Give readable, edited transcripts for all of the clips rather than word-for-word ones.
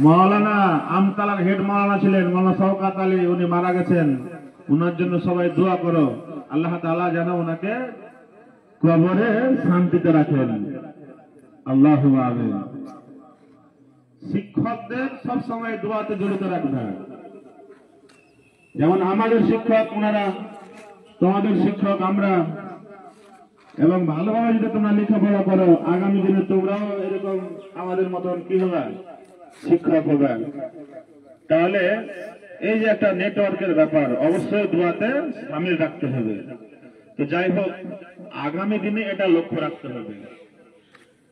মৌলানা আমতলার head মৌলানা ছিলেন মৌলানা শওকত আলী, উনি মারা গেছেন। উনার জন্য সবাই দোয়া করো, আল্লাহ তাআলা যেন ওনাকে কবরে শান্তিতে রাখেন। আল্লাহু আমিন। শিক্ষকদের সব সময় দোয়াতে জড়িত রাখবেন। যেমন আমাদের শিক্ষক ওনারা, তোমাদের শিক্ষক আমরা, এবং ভালোভাবে যদি তোমরা লেখাপড়া করো, আগামী দিনে তোমরাও এরকম আমাদের মতন কি হবে, শিক্ষক হবে। তাহলে এই যে একটা নেটওয়ার্কের ব্যাপার, অবশ্যই দোয়াতে সামিল রাখতে হবে। তো যাই হোক, আগামী দিনে এটা লক্ষ্য রাখতে হবে।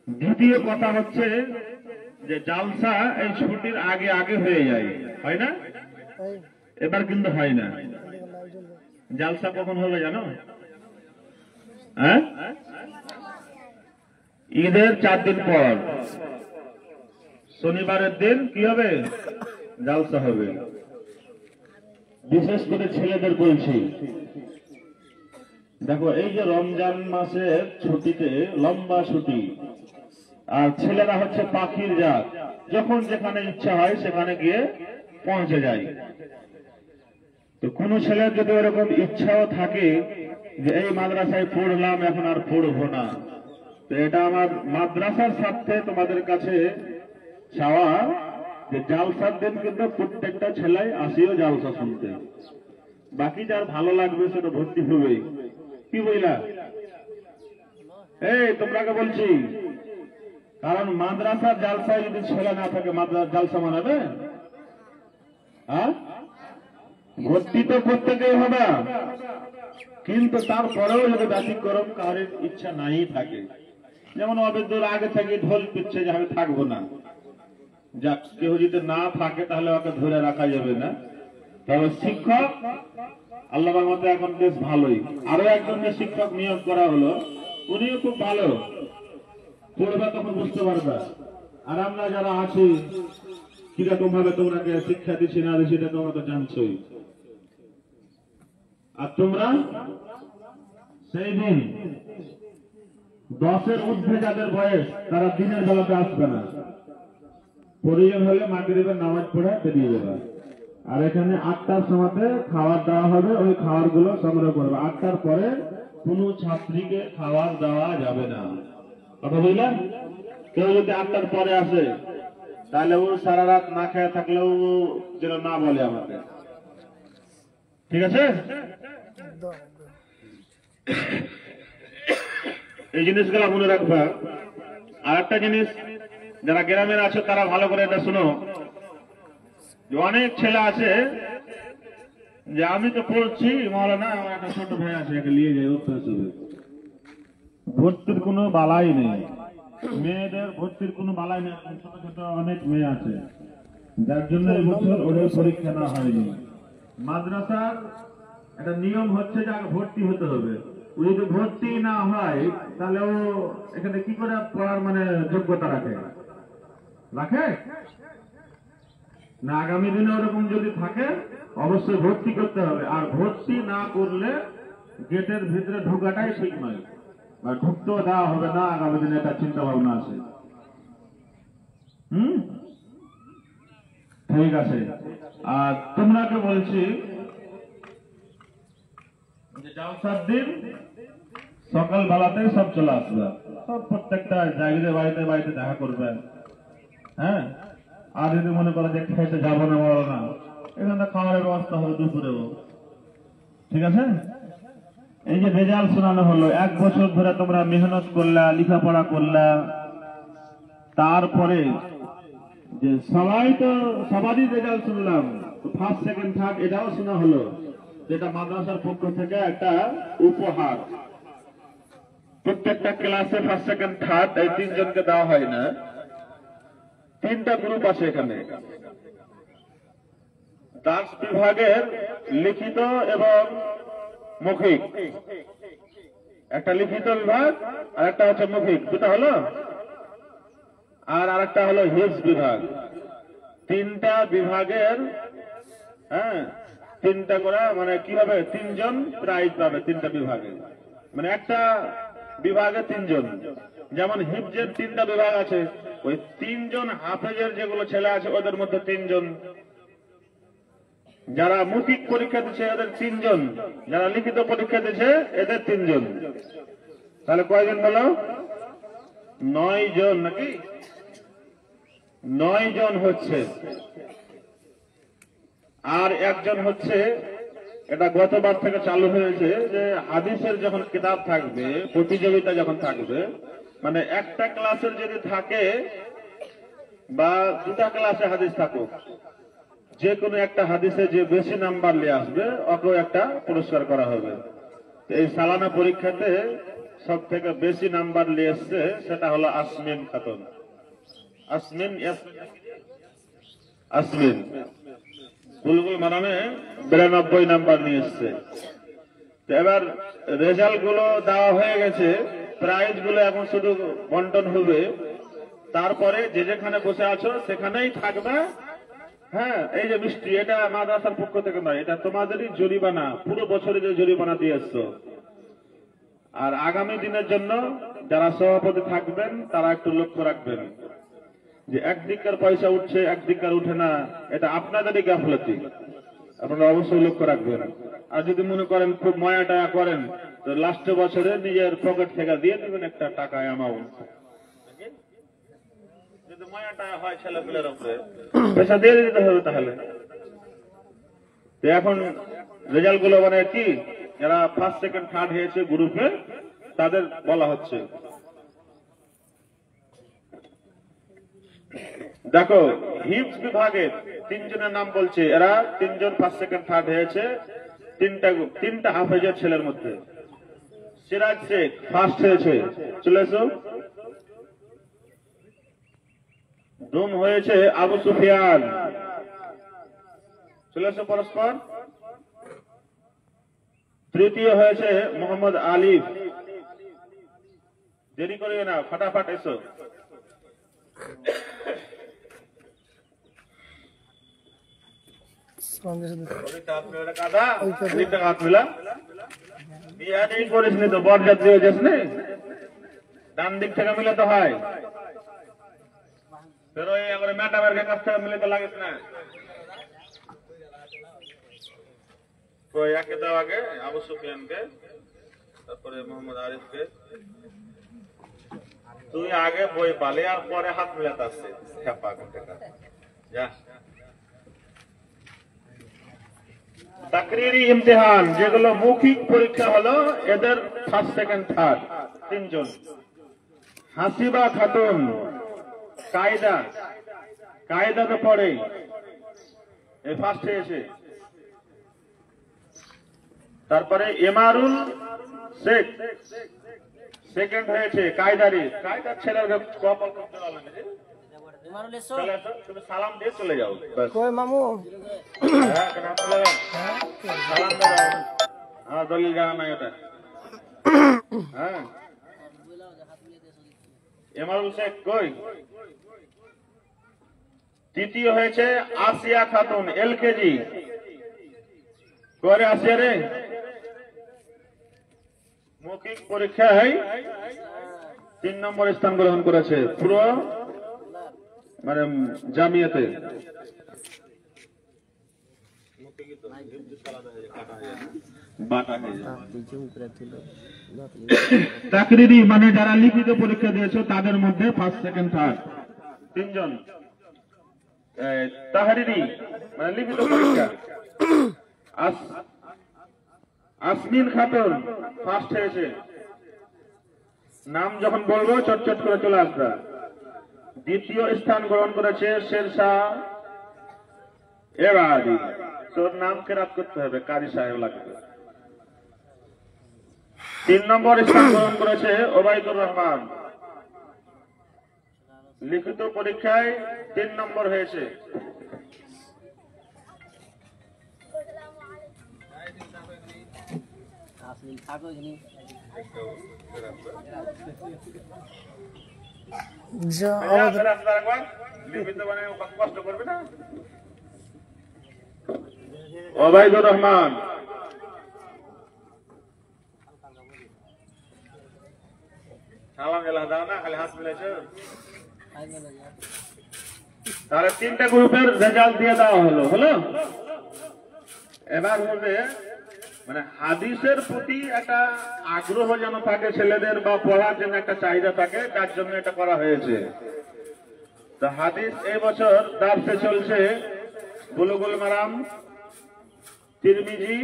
দ্বিতীয় কথা হচ্ছে যে জালসা এই ছুটির আগে আগে হয়ে যায়, হয় না? এবার কিন্তু হয় না। জালসা কখন হবে জানো? ঈদের 4 দিন পর শনিবারের দিন কি হবে? জালসা হবে। বিশেষ করে ছেলেদের বলছি, দেখো এই যে রমজান মাসের ছুটিতে লম্বা ছুটি, আর ছেলেরা হচ্ছে পাখির জাত, যখন যেখানে ইচ্ছা হয় সেখানে গিয়ে পৌঁছে যায়। তো কোন ছেলের যদি এরকম ইচ্ছাও থাকে যে এই মাদ্রাসায় পড়লাম, এখন আর পড়বো না, তো এটা আমার মাদ্রাসার স্বার্থে তোমাদের কাছে চাওয়া যে জালসার দিন কিন্তু প্রত্যেকটা ছেলে আসিও জালসা শুনতে। বাকি যার ভালো লাগবে সেটা ভর্তি হবে, কি বইলা? এই তোমরাকে বলছি, কারণ মাদ্রাসার জালসায় যদি ছেলে না থাকে মাদ্রাসার জালসা মানাবে? ভর্তি তো প্রত্যেকেই হবে, কিন্তু তারপরেও যদি ব্যতিক্রম কারোর ইচ্ছা নাই থাকে, যেমন অবেদুর আগে থেকে ঢোল পিচ্ছে যে আমি থাকবো না, যা কেউ যদি না থাকে তাহলে ওকে ধরে রাখা যাবে না। তবে শিক্ষক আল্লাহর মতে এখন বেশ ভালোই, আরো একজনকে শিক্ষক নিয়োগ করা হলো, উনিও খুব ভালো পড়বে, তখন বুঝতে পারবে। আর আমরা যারা আছি কিরকম ভাবে তোমরাকে শিক্ষা দিচ্ছি না দিচ্ছি এটা তোমরা তো জানছোই। আর তোমরা সেই দিন 10-এর ঊর্ধ্বে যাদের বয়স, তারা দিনের বেলাতে আসবে না, প্রয়োজন হলে মাগরিবের নামাজ পড়ে বেরিয়ে যাবে। আর এখানে 8টার সময়তে খাবার দেওয়া হবে, ওই খাবার গুলো সংগ্রহ করবে। 8টার পরে কোনো ছাত্রীকে খাবার দেওয়া যাবে না, কথা বুঝলেন? কেউ যদি 8টার পরে আসে তাহলে ও সারা রাত না খেয়ে থাকলেও যেন না বলে আমাকে, ঠিক আছে? এই জিনিসগুলো মনে রাখবা। আর একটা জিনিস, যারা গ্রামের আছে তারা ভালো করে এটা শুনো, যে অনেক ছেলে আছে যে আমি তো পড়ছি মৌলানা, আমার একটা ছোট ভাই আছে, একে নিয়ে যাই, ভর্তির কোনো বালাই নেই, মেয়েদের ভর্তির কোনো বালাই নেই। ছোট ছোট অনেক মেয়ে আছে, যার জন্য এই বছর ওদের পরীক্ষা না হয়নি। মাদ্রাসার একটা নিয়ম হচ্ছে যে আগে ভর্তি হতে হবে। ও যদি ভর্তি না হয় তাহলে ও এখানে কি করে পড়ার মানে যোগ্যতা রাখে না? আগামী দিনে ওরকম যদি থাকে অবশ্যই ভর্তি করতে হবে। আর ভর্তি না করলে গেটের ভিতরে ঢোকাটাই ঠিক নয়, বা ঢুকতেও দেওয়া হবে না। আগামী দিনে একটা চিন্তা ভাবনা আছে। ঠিক আছে। আর তোমরাকে বলছি যে জালসার দিন সকাল বেলাতে সব চলে আসবে, সব প্রত্যেকটা জায়গায় বাড়িতে বাড়িতে দেখা করবে। হ্যাঁ, আর যদি মনে করে যে খেতে যাবো না, বলো না, এখানে খাওয়ার ব্যবস্থা হবে দুপুরেও, ঠিক আছে? এই যে রেজাল্ট শোনানো হলো, 1 বছর ধরে তোমরা মেহনত করলা, লেখাপড়া করলা, তারপরে যে সবারই রেজাল্ট শুনলাম, ফার্স্ট সেকেন্ড থার্ড এটাও শোনা হলো, যেটা মাদ্রাসার পক্ষ থেকে একটা উপহার। প্রত্যেকটা ক্লাসে ফার্স্ট সেকেন্ড থার্ড এই 3 জনকে দেওয়া হয় না, 3টা গ্রুপ আছে এখানে। ডান্স বিভাগের লিখিত এবং মৌখিক, একটা লিখিত বিভাগ আর একটা হচ্ছে মৌখিক, দুটা হলো। আর আরেকটা হলো হিপস বিভাগ। 3টা বিভাগের 3টা করে, মানে কিভাবে 3 জন প্রাইজ পাবে 3টা বিভাগে, মানে একটা বিভাগে 3 জন। যেমন হিফজের 3টা বিভাগ আছে, ওই 3জন হাফেজের যেগুলো ছেলে আছে ওদের মধ্যে 3জন, যারা মৌখিক পরীক্ষা দিচ্ছে এদের 3জন, যারা লিখিত পরীক্ষা দিচ্ছে এদের 3জন, তাহলে কয়জন হলো? 9 জন, নাকি 9 জন হচ্ছে। আর একজন হচ্ছে, এটা গতবার থেকে চালু হয়েছে, যে হাদিসের যখন কিতাব থাকবে, প্রতিযোগিতা যখন থাকবে, মানে একটা ক্লাসের যদি থাকে বা 2টা ক্লাসে হাদিস থাকুক, যে কোনো একটা হাদিসে যে বেশি নাম্বার নিয়ে আসবে ওকেও একটা পুরস্কার করা হবে। এই সালানা পরীক্ষাতে সব থেকে বেশি নাম্বার নিয়ে এসছে সেটা হলো আসমিন খাতুন। আসমিন বুলবুল মারামে 92 নাম্বার নিয়ে এসছে। এবার রেজাল্ট গুলো দেওয়া হয়ে গেছে, প্রাইজ গুলো এখন শুধু বন্টন হবে। তারপরে যে যেখানে বসে আছো সেখানেই থাকবে। হ্যাঁ, এই যে মিষ্টি, এটা মাদ্রাসার পক্ষ থেকে নয়, এটা তোমাদেরই জরিমানা, পুরো বছরে যে জরিমানা দিয়ে এসছো। আর আগামী দিনের জন্য যারা সভাপতি থাকবেন তারা একটু লক্ষ্য রাখবেন যে একদিককার পয়সা উঠছে একদিককার উঠে না, এটা আপনাদেরই গাফলতি, আপনারা অবশ্যই লক্ষ্য রাখবেন। আর যদি মনে করেন খুব ময়া টায়া করেন, তো লাস্ট বছরে নিজের পকেট থেকে দিয়ে দেবেন একটা টাকা অ্যামাউন্ট। যদি ময়া টায়া হয় ছেলেপেলের উপরে, পয়সা দিয়ে দিতে হবে। তাহলে এখন রেজাল্ট গুলো মানে কি, যারা ফার্স্ট সেকেন্ড থার্ড হয়েছে গ্রুপে তাদের বলা হচ্ছে। দেখো, হিফজ বিভাগের 3 জনের নাম বলছে, এরা 3 জন ফার্স্ট সেকেন্ড থার্ড হয়েছে, তিনটা হাফেজের ছেলের মধ্যে। সিরাজ শেখ ফার্স্ট হয়েছে, চলে এসো। দুম হয়েছে আবু সুফিয়ান, চলে এসো পরস্পর। তৃতীয় হয়েছে মোহাম্মদ আলিফ, দেরি করিও না, ফটাফট এসো। করিসনি তো, বরযাত্রী হয়েছিস নি, ডান দিক থেকে মিলে তো হয়, ম্যাডামের কাছ থেকে মিলে তো লাগিস না। একে দাও আগে আবু সুফিয়ানকে, তারপরে মোহাম্মদ আরিফকে। তুই আগে বই পালে আর পরে হাত মিলাতে আসছে। তাকরিরি ইমতিহান, যেগুলো মৌখিক পরীক্ষা হলো, এদের ফার্স্ট সেকেন্ড থার্ড 3 জন। হাসিবা খাতুন কায়দাতে পড়ে, এই ফার্স্ট হয়েছে। তারপরে এমারুল শেখ সেকেন্ড হয়েছে, কায়দার ছেলের কপাল করতে পারলেন। তুমি সালাম দিয়ে চলে যাও, মামু সালাম দাও, আমার দলিল জানা নাই ওটা। হ্যাঁ, এমারুল শেখ কই। তৃতীয় হয়েছে আসিয়া খাতুন, LKG। করে আসিয়া রে, মৌখিক পরীক্ষায় 3 নম্বর স্থান গ্রহণ করেছে পুরো মানে জামিয়াতে। তাকরিরি মানে যারা লিখিত পরীক্ষা দিয়েছে তাদের মধ্যে ফার্স্ট সেকেন্ড থার্ড 3 জন। তাহরিরি মানে লিখিত পরীক্ষা, আসমিন খাতুন ফার্স্ট হয়েছে। নাম যখন বলবো চটচট করে চলে আসবে। দ্বিতীয় স্থান গ্রহণ করেছে শেরশাহ এবাদি, তোর নাম কেরাত করতে হবে, কারি সাহেব লাগবে। 3 নম্বর স্থান গ্রহণ করেছে ওবায়দুর রহমান, লিখিত পরীক্ষায় 3 নম্বর হয়েছে। ওবায়দুর রহমান, সালাম এলা দাও না, খালি হাত মিলাইছো। তাহলে 3টা গ্রুপের রেজাল্ট দিয়ে দেওয়া হলো। এবার হবে মানে হাদিসের প্রতি একটা আগ্রহ যেন থাকে ছেলেদের, বা পড়ার জন্য একটা চাহিদা থাকে, তার জন্য এটা করা হয়েছে। তো হাদিস এই বছর দার্সে চলছে বুলুগুল মারাম, তিরমিজি,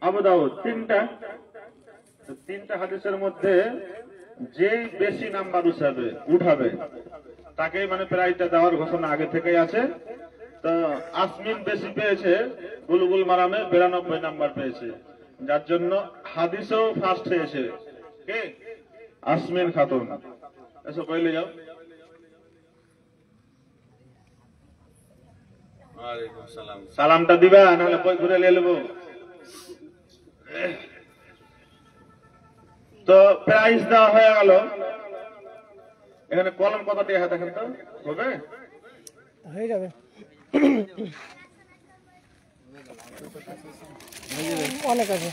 আবু দাউদ, 3টা হাদিসের মধ্যে যেই বেশি নাম্বার উঠাবে তাকেই মানে প্রাইজটা দেওয়ার ঘোষণা আগে থেকেই আছে। তো আসমিন বেশি পেয়েছে, বুলুগুল মারামে 92 নাম্বার পেয়েছে, যার জন্য হাদিসও ফার্স্ট হয়েছে। কে? আসমিন খাতুন। এসো কইলে যাও। ওয়ালাইকুম সালাম। সালামটা দিবা, নাহলে কই ঘুরে নিয়ে নেবো। তো প্রাইজ দেওয়া হয়ে গেল। এখানে কলম কত টাকা দেখেন তো, হবে? হয়ে যাবে, অনেক আছে।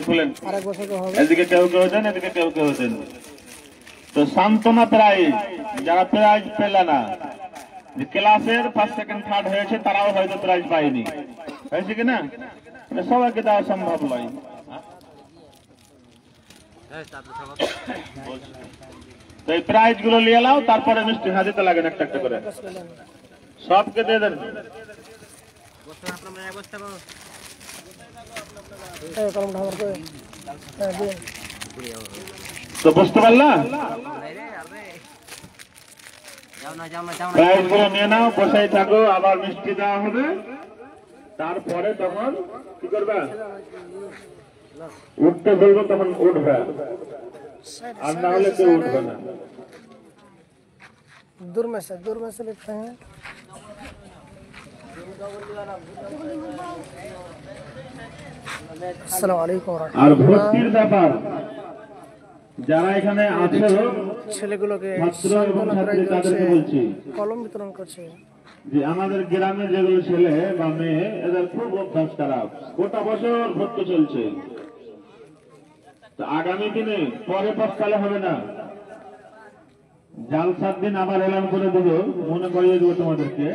খুলেন। আরেক বছর তো হবে। এদিকে কেউ দেন, এদিকে কেউ দেন। তো সান্ত্বনা প্রাইজ যারা প্রাইজ পেলে না, ক্লাসের ফার্স্ট সেকেন্ড থার্ড হয়েছে, তারাও হয়তো প্রাইজ পায়নি, হয়েছে কিনা? সবাইকে দেওয়া সম্ভব নয়। তো এই প্রাইজ গুলো নিয়ে নাও, তারপরে মিষ্টি হাজিতে লাগেন একটা একটা করে, সবকে দিয়ে দেন। তো বুঝতে পারলা? প্রাইজ গুলো নিয়ে নাও, বসাই থাকো, আবার মিষ্টি দেওয়া হবে। তারপরে তখন কি করবা? উঠতে বলবো, তখন উঠবে, আর না হলে কেউ উঠবে না। दूर में से लिखते हैं। আসসালামু আলাইকুম। আর ভর্তির ব্যাপার, যারা এখানে আছে ছেলেগুলোকে ছাত্র এবং ছাত্রী, তাদেরকে বলছি কলম বিতরণ করছে যে আমাদের গ্রামে যেগুলো ছেলে বা মেয়ে, এদের খুব অভ্যাস খারাপ, গোটা বছর ভর্তি চলছে। আগামী দিনে পরে পথকালে হবে না, জালসার দিন আবার এলান করে দেবো, মনে করিয়ে দেবো তোমাদেরকে।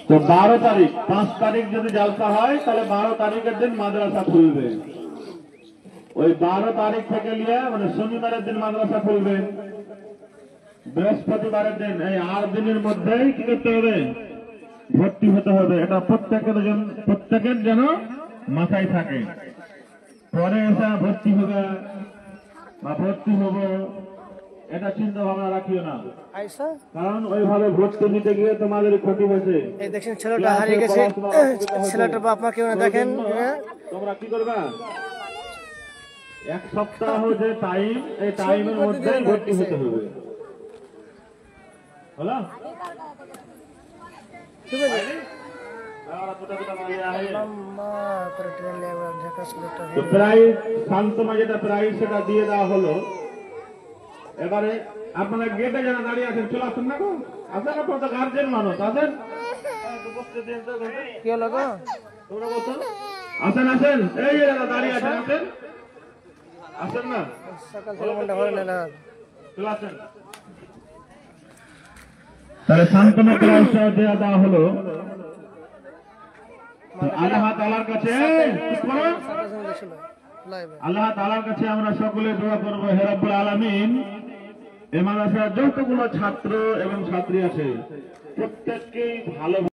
তো 12 তারিখ, 5 তারিখ যদি জালসা হয়, তাহলে 12 তারিখের দিন মাদ্রাসা খুলবে। ওই 12 তারিখ থেকে নিয়ে মানে শনিবারের দিন মাদ্রাসা খুলবে, বৃহস্পতিবারের দিন, এই 8 দিনের মধ্যেই কি করতে হবে? ভর্তি হতে হবে। এটা প্রত্যেকের যেন মাথায় থাকে। পরে এসে ভর্তি হবে বা ভর্তি হব, এটা চিন্তা ভাবনা রাখিও না, কারণ ওইভাবে ভর্তি নিতে গিয়ে তোমাদের ক্ষতি হয়েছে। এই দেখেন ছেলেটা হারিয়ে গেছে, ছেলেটার বাপ মা কেউ না দেখেন। তোমরা কি করবা? 1 সপ্তাহ যে টাইম, এই টাইমের মধ্যে ভর্তি হতে হবে। হলো? ঠিক আছে। প্রাইজ সান্ত্বনা যেটা প্রাইজ, সেটা দিয়ে দেওয়া হলো। এবারে আপনারা গেটে যারা দাঁড়িয়ে আছেন, চলে আসেন না গো, আসেন, আপনার তো গার্জেন মানুষ, আসেন। কি হলো গো? তোমরা বসো, আসেন, এই যে দাঁড়িয়ে আছেন, আসেন না, সকাল থেকে মনটা ভরে না, চলে আসেন। তাহলে সান্ত্বনা প্রাইজটা দেওয়া দেওয়া হলো। আল্লাহ তাআলার কাছে আমরা সকলে দোয়া করবো, হে রব্বুল আলামিন, এই মাদ্রাসার যতগুলো ছাত্র এবং ছাত্রী আছে প্রত্যেককেই ভালো